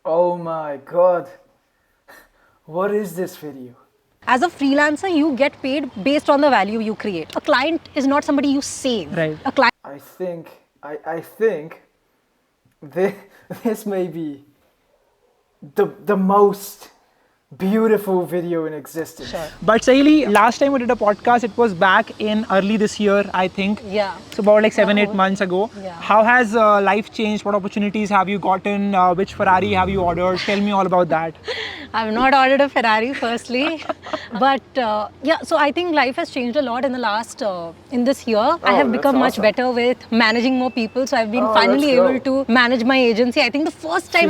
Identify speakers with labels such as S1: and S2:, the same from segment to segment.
S1: Oh my god. What is this video?
S2: As a freelancer, you get paid based on the value you create. A client is not somebody you save.
S3: Right.
S2: A client
S1: I think this, this may be the most beautiful video in existence.
S2: Sure.
S3: But Sahili, last time we did a podcast, it was back in early this year, I think.
S2: Yeah.
S3: So about like 7-8 months ago.
S2: Yeah.
S3: How has life changed? What opportunities have you gotten? Which Ferrari have you ordered? Tell me all about that.
S2: I've not ordered a Ferrari, firstly, but yeah. So I think life has changed a lot in the last in this year. I have
S1: that's
S2: become much
S1: awesome.
S2: better with managing more people. So I've been
S1: Oh,
S2: finally
S1: let's
S2: able
S1: go.
S2: to manage my agency. I think the first time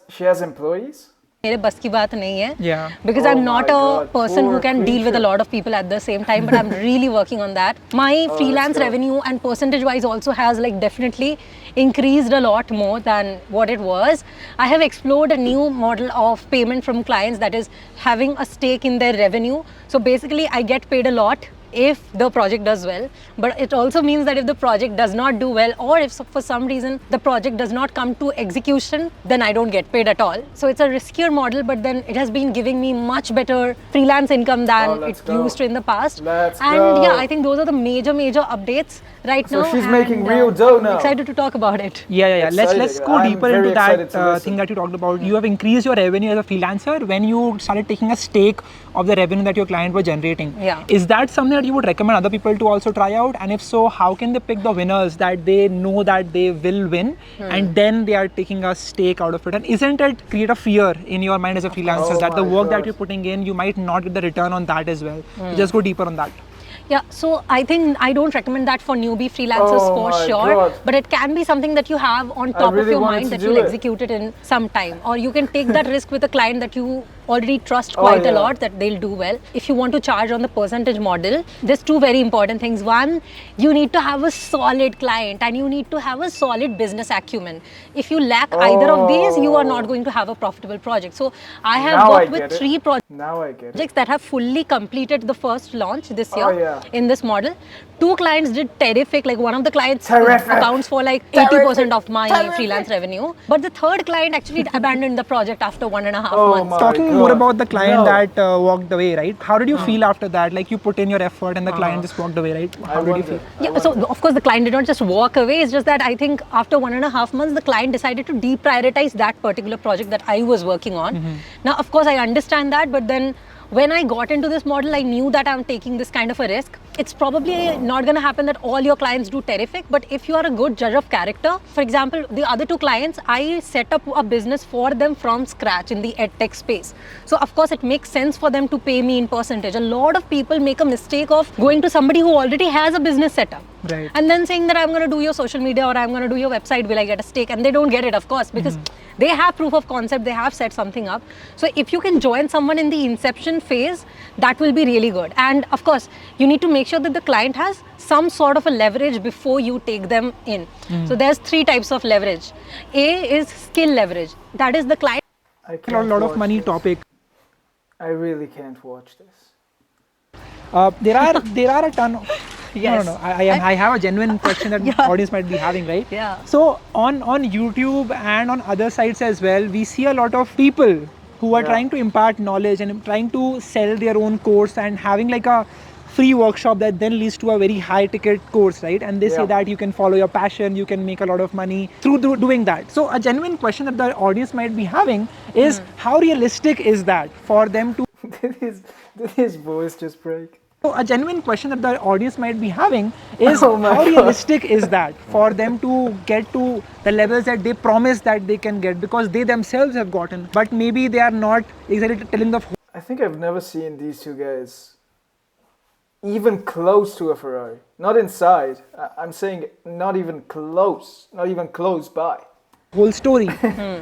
S1: She has employees?
S2: मेरे बस की बात नहीं है.
S3: Yeah.
S2: Because
S1: Oh
S2: I'm not
S1: my
S2: a
S1: God,
S2: person who
S1: poor
S2: can deal with a
S1: creature.
S2: lot of people at the same time, but I'm really working on that. My freelance
S1: go.
S2: revenue and percentage wise also has like definitely increased a lot more than what it was. I have explored a new model of payment from clients, that is having a stake in their revenue. So basically I get paid a lot if the project does well, but it also means that if the project does not do well, or if for some reason the project does not come to execution, then I don't get paid at all. So it's a riskier model, but then it has been giving me much better freelance income than
S1: let's
S2: it
S1: go.
S2: used to in the past.
S1: Let's
S2: and
S1: go.
S2: yeah, I think those are the major updates right
S1: So
S2: now.
S1: she's making
S2: and,
S1: real dough
S2: I'm
S1: now.
S2: excited to talk about it.
S3: Yeah. Let's
S1: Excited.
S3: go
S1: I'm
S3: deeper
S1: very
S3: into
S1: excited to
S3: that
S1: listen.
S3: thing that you talked about. You have increased your revenue as a freelancer when you started taking a stake of the revenue that your client was generating.
S2: Yeah.
S3: Is that something that you would recommend other people to also try out? And if so, how can they pick the winners that they know that they will win and then they are taking a stake out of it? And isn't it create a fear in your mind as a freelancer
S1: Oh
S3: that the
S1: my
S3: work that
S1: God.
S3: you're putting in, you might not get the return on that as well? So just go deeper on that.
S2: Yeah, so I think I don't recommend that for newbie freelancers
S1: Oh
S2: for
S1: my
S2: sure,
S1: God.
S2: but it can be something that you have on top
S1: really
S2: of your
S1: wanted
S2: mind
S1: to
S2: that
S1: do
S2: you'll
S1: it.
S2: execute it in some time, or you can take that risk with a client that you already trust quite a
S1: yeah.
S2: lot that they'll do well. If you want to charge on the percentage model, there's two very important things. One, you need to have a solid client and you need to have a solid business acumen. If you lack either of these, you are not going to have a profitable project. So I have
S1: Now I
S2: worked
S1: get
S2: with
S1: it.
S2: 3 projects
S1: Now I get it.
S2: projects that have fully completed the first launch this year
S1: yeah.
S2: in this model. 2 clients did terrific. Like one of the clients
S1: Terrific.
S2: accounts for like 80% of my freelance revenue. But the third client actually abandoned the project after 1.5
S1: Oh
S2: months.
S1: my
S3: Talking
S1: God.
S3: more about the client
S1: No.
S3: that walked away, right? How did you feel after that? Like you put in your effort and the client just walked away, right? How did you feel?
S2: Yeah, so of course the client did not just walk away. It's just that I think after 1.5 months, the client decided to deprioritize that particular project that I was working on. Now, of course, I understand that, but then when I got into this model, I knew that I'm taking this kind of a risk. It's probably not going to happen that all your clients do terrific, but if you are a good judge of character, for example, the other 2 clients, I set up a business for them from scratch in the edtech space. So of course, it makes sense for them to pay me in percentage. A lot of people make a mistake of going to somebody who already has a business setup.
S3: Right.
S2: And then saying that I'm going to do your social media or I'm going to do your website, will I get a stake? And they don't get it, of course, because they have proof of concept, they have set something up. So if you can join someone in the inception phase, that will be really good. And of course, you need to make sure that the client has some sort of a leverage before you take them in. So there's 3 types of leverage. A is skill leverage. That is the client.
S1: I
S3: A
S1: can't
S3: lot of
S1: watch
S3: money
S1: this.
S3: topic.
S1: I really can't watch this.
S3: There are a ton of
S2: Yes.
S3: No. I have a genuine question that the audience might be having, right?
S2: Yeah.
S3: So on YouTube and on other sites as well, we see a lot of people who are trying to impart knowledge and trying to sell their own course and having like a free workshop that then leads to a very high ticket course, right? And they say that you can follow your passion, you can make a lot of money through doing that. So a genuine question that the audience might be having is how realistic is that for them to
S1: Did his voice just break?
S3: So a genuine question that the audience might be having is
S1: Oh my
S3: how
S1: God.
S3: realistic is that for them to get to the levels that they promise that they can get, because they themselves have gotten, but maybe they are not exactly telling the
S1: I think I've never seen these 2 guys even close to a Ferrari. Not inside. I'm saying not even close by.
S3: whole story,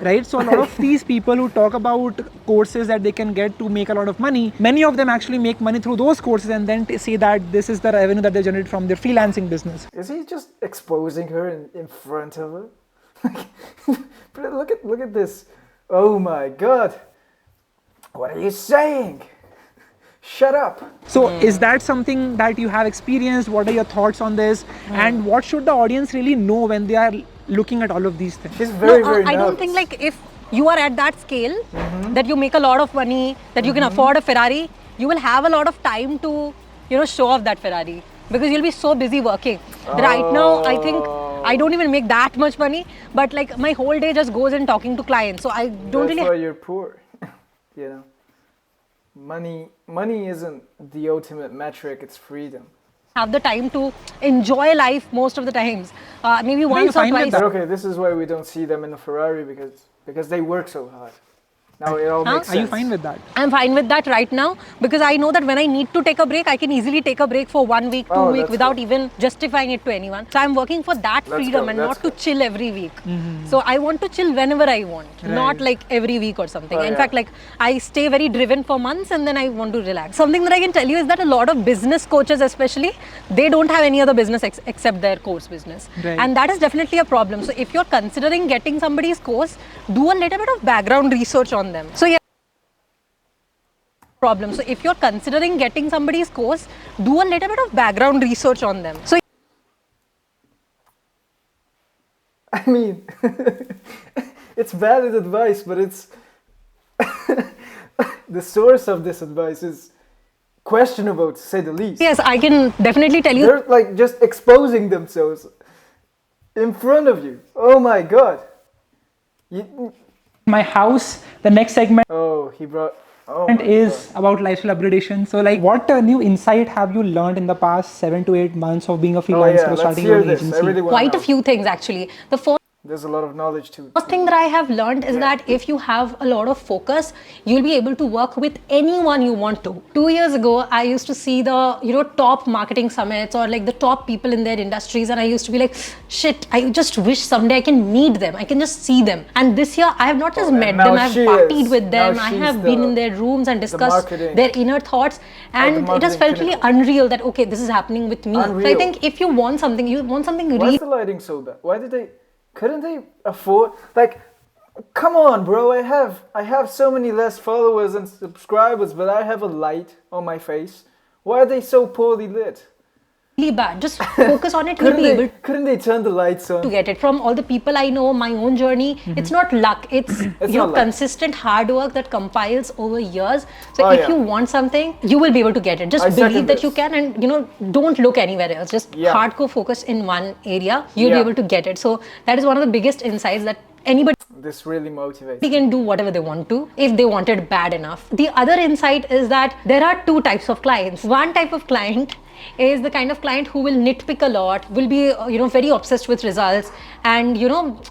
S3: right? So a lot of these people who talk about courses that they can get to make a lot of money, many of them actually make money through those courses and then say that this is the revenue that they generate from their freelancing business.
S1: Is he just exposing her in front of her? But look at this. Oh my God. What are you saying? Shut up.
S3: So is that something that you have experienced? What are your thoughts on this? And what should the audience really know when they are looking at all of these things?
S1: She's very
S2: I don't
S1: nervous.
S2: think like if you are at that scale that you make a lot of money, that you can afford a Ferrari, you will have a lot of time to, show off that Ferrari because you'll be so busy working. Right now, I think I don't even make that much money, but like my whole day just goes in talking to clients. So I don't
S1: That's
S2: really
S1: why you're poor. You know, money isn't the ultimate metric. It's freedom.
S2: have the time to enjoy life most of the times. Maybe
S3: you
S2: once or
S3: fine with
S2: twice.
S3: that?
S1: But okay, this is why we don't see them in a Ferrari because they work so hard. Now it all makes
S3: Are
S1: sense.
S3: you fine with that?
S2: I'm fine with that right now because I know that when I need to take a break, I can easily take a break for 1 week, 2
S1: Oh,
S2: weeks
S1: that's
S2: without
S1: good.
S2: even justifying it to anyone. So I'm working for that
S1: That's
S2: freedom
S1: good,
S2: and
S1: that's
S2: not to
S1: good.
S2: chill every week. So I want to chill whenever I want, not like every week or something.
S1: Oh,
S2: In
S1: yeah.
S2: fact, like I stay very driven for months and then I want to relax. Something that I can tell you is that a lot of business coaches, especially, they don't have any other business except their course business.
S3: Right.
S2: And that is definitely a problem. So if you're considering getting somebody's course, do a little bit of background research on them. So yeah. Problem. So if you're considering getting somebody's course, do a little bit of background research on them. So
S1: I mean, it's valid advice, but it's the source of this advice is questionable to say the least.
S2: yes, I can definitely tell you.
S1: They're like just exposing themselves in front of you. Oh my god.
S3: My house, the next segment
S1: Oh, he brought. Oh my
S3: is about lifestyle upgradation. So, like, what new insight have you learned in the past 7 to 8 months of being a
S1: God. Oh
S3: freelancer
S1: yeah,
S3: or
S1: let's
S3: starting your
S1: hear
S3: own
S1: this. I
S3: agency?
S1: really want
S2: Quite
S1: to
S2: a
S1: know.
S2: few things actually. The first
S1: There's a lot of knowledge too.
S2: First thing that I have learned is that if you have a lot of focus, you'll be able to work with anyone you want to. 2 years ago, I used to see the top marketing summits or like the top people in their industries, and I used to be like, shit, I just wish someday I can meet them. I can just see them. And this year, I have not just
S1: and
S2: met
S1: now
S2: them. I've
S1: she
S2: partied
S1: is.
S2: with them.
S1: Now
S2: I
S1: she's
S2: have been
S1: the-
S2: in their rooms and discussed
S1: marketing-
S2: their inner thoughts, and it has
S1: marketing
S2: felt really
S1: pinnacle.
S2: unreal that okay, this is happening with me. So I
S1: Unreal.
S2: think if you want something,
S1: Why
S2: really.
S1: is the lighting so bad? Why did they? Couldn't they afford? Like, come on, bro. I have so many less followers and subscribers, but I have a light on my face. Why are they so poorly lit?
S2: Really bad. Just focus on it. You'll be able
S1: Couldn't they turn the lights on?
S2: to get it from all the people I know, my own journey. It's not luck. It's
S1: It's not luck.
S2: consistent hard work that compiles over years. So
S1: Oh,
S2: if
S1: yeah.
S2: you want something, you will be able to get it. Just
S1: I second
S2: believe that you
S1: this.
S2: can, and don't look anywhere else. Just
S1: Yeah.
S2: hardcore focus in one area. You'll be
S1: Yeah.
S2: able to get it. So that is one of the biggest insights that anybody
S1: This really motivates.
S2: can do whatever they want to if they want it bad enough. The other insight is that there are two types of clients. One type of client is the kind of client who will nitpick a lot, will be very obsessed with results, and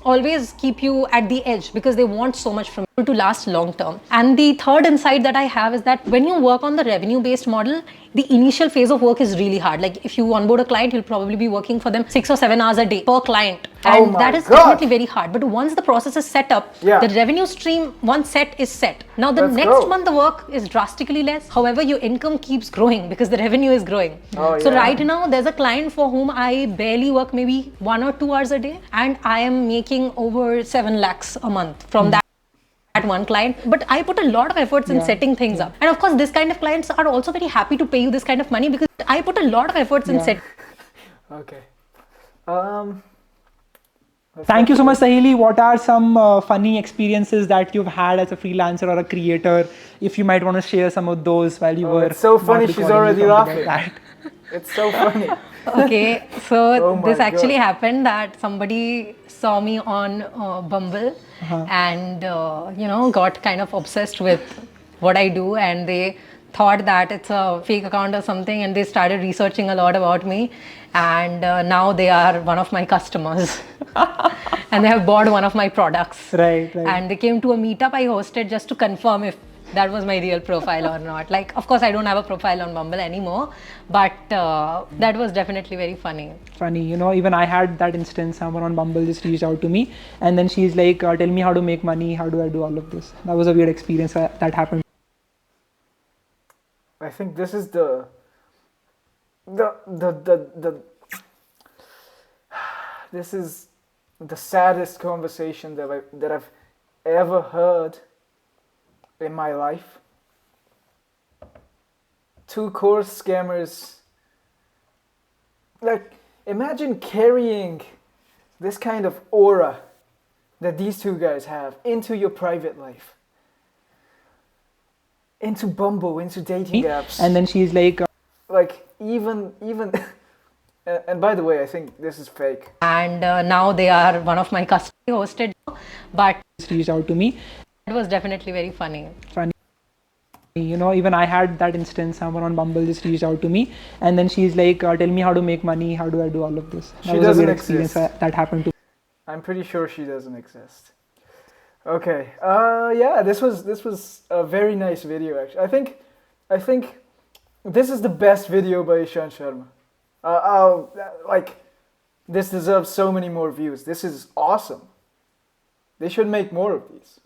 S2: always keep you at the edge because they want so much from you to last long term. And the third insight that I have is that when you work on the revenue based model, the initial phase of work is really hard. Like if you onboard a client, you'll probably be working for them 6 or 7 hours a day per client,
S1: Oh
S2: and
S1: my
S2: that is
S1: God.
S2: definitely very hard. But once the process is set up,
S1: Yeah.
S2: the revenue stream once set is set. Now the
S1: Let's
S2: next
S1: go.
S2: month the work is drastically less. However, your income keeps growing because the revenue is growing.
S1: Oh,
S2: So
S1: yeah.
S2: right now there's a client for whom I barely work maybe 1 or 2 hours a day, and I am making over 7 lakhs a month from that one client. But I put a lot of efforts in setting things up, and of course this kind of clients are also very happy to pay you this kind of money because I put a lot of efforts in setting.
S1: Okay.
S3: Thank you so much, Sahili. What are some funny experiences that you've had as a freelancer or a creator? If you might want to share some of those while you were.
S1: It's so
S3: not
S1: funny. She's
S3: recording,
S1: already
S3: you talked about
S1: laughing.
S3: that.
S1: It's so funny.
S2: Okay, so
S1: Oh my
S2: this actually
S1: God.
S2: happened that somebody saw me on Bumble and got kind of obsessed with what I do, and they thought that it's a fake account or something, and they started researching a lot about me, and now they are one of my customers and they have bought one of my products.
S3: Right.
S2: And they came to a meetup I hosted just to confirm if that was my real profile or not. Like, of course, I don't have a profile on Bumble anymore, but that was definitely very funny.
S3: Funny, even I had that instance. Someone on Bumble just reached out to me, and then she's like, tell me how to make money, how do I do all of this. That was a weird experience that happened.
S1: I think this is the this is the saddest conversation that I've ever heard in my life. Two course scammers. Like, imagine carrying this kind of aura that these two guys have into your private life, into Bumble, into dating apps.
S3: And then she's like,
S1: Like, even and by the way, I think this is fake.
S2: And now they are one of my customly hosted, but
S3: reached out to me.
S2: it was definitely very funny.
S3: Funny. You know, even I had that instance. Someone on Bumble just reached out to me, and then she's like, "Tell me how to make money. How do I do all of this?" That
S1: She
S3: was a
S1: doesn't
S3: weird experience
S1: exist.
S3: that happened to me.
S1: I'm pretty sure she doesn't exist. Okay. Yeah, this was a very nice video actually. I think this is the best video by Ishan Sharma. Like, this deserves so many more views. This is awesome. They should make more of these.